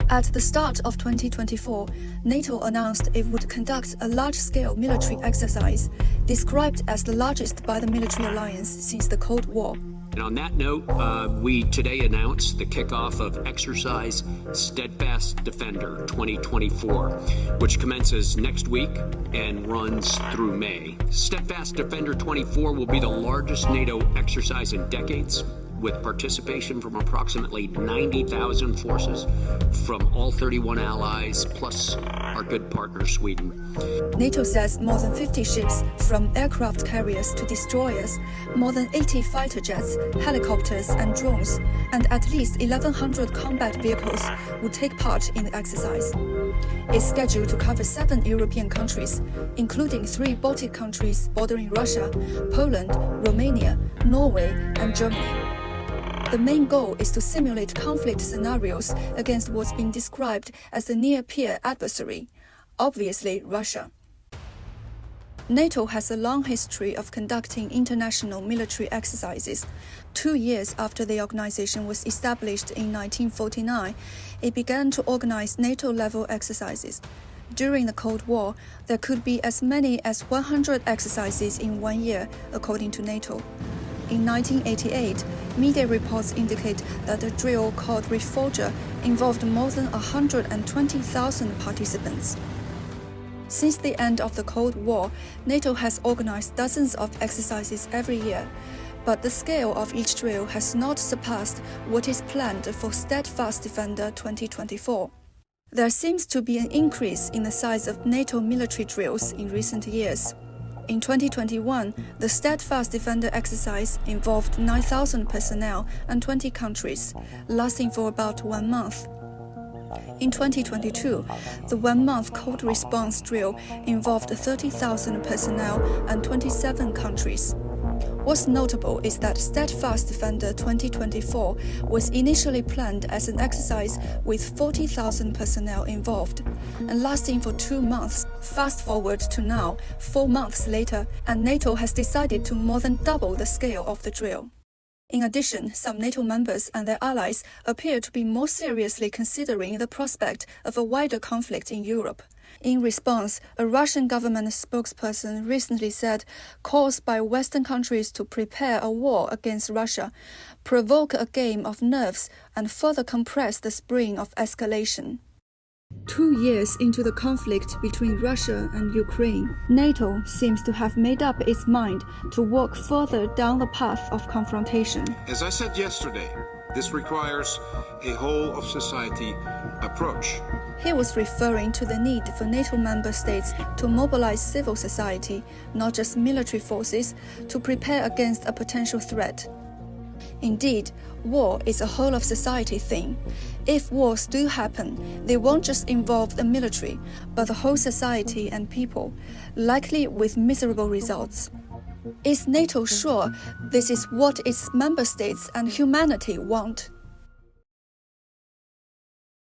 At the start of 2024, NATO announced it would conduct a large-scale military exercise, described as the largest by the military alliance since the Cold War. And on that note, we today announced the kickoff of Exercise Steadfast Defender 2024, which commences next week and runs through May. Steadfast Defender 24 will be the largest NATO exercise in decades, with participation from approximately 90,000 forces from all 31 allies, plus our good partner, Sweden. NATO says more than 50 ships, from aircraft carriers to destroyers, more than 80 fighter jets, helicopters and drones, and at least 1,100 combat vehicles will take part in the exercise. It's scheduled to cover 7 European countries, including 3 Baltic countries bordering Russia, Poland, Romania, Norway and Germany. The main goal is to simulate conflict scenarios against what's been described as a near-peer adversary, obviously Russia. NATO has a long history of conducting international military exercises. 2 years after the organization was established in 1949, it began to organize NATO-level exercises. During the Cold War, there could be as many as 100 exercises in 1 year, according to NATO. In 1988, media reports indicate that a drill called Reforger involved more than 120,000 participants. Since the end of the Cold War, NATO has organized dozens of exercises every year, but the scale of each drill has not surpassed what is planned for Steadfast Defender 2024. There seems to be an increase in the size of NATO military drills in recent years. In 2021, the Steadfast Defender exercise involved 9,000 personnel and 20 countries, lasting for about 1 month. In 2022, the 1-month cold response drill involved 30,000 personnel and 27 countries. What's notable is that Steadfast Defender 2024 was initially planned as an exercise with 40,000 personnel involved and lasting for 2 months. Fast forward to now, 4 months later, and NATO has decided to more than double the scale of the drill. In addition, some NATO members and their allies appear to be more seriously considering the prospect of a wider conflict in Europe. In response, a Russian government spokesperson recently said calls by Western countries to prepare a war against Russia provoke a game of nerves and further compress the spring of escalation. 2 years into the conflict between Russia and Ukraine, NATO seems to have made up its mind to walk further down the path of confrontation. As I said yesterday, this requires a whole-of-society approach. He was referring to the need for NATO member states to mobilize civil society, not just military forces, to prepare against a potential threat. Indeed, war is a whole-of-society thing. If wars do happen, they won't just involve the military, but the whole society and people, likely with miserable results. Is NATO sure this is what its member states and humanity want?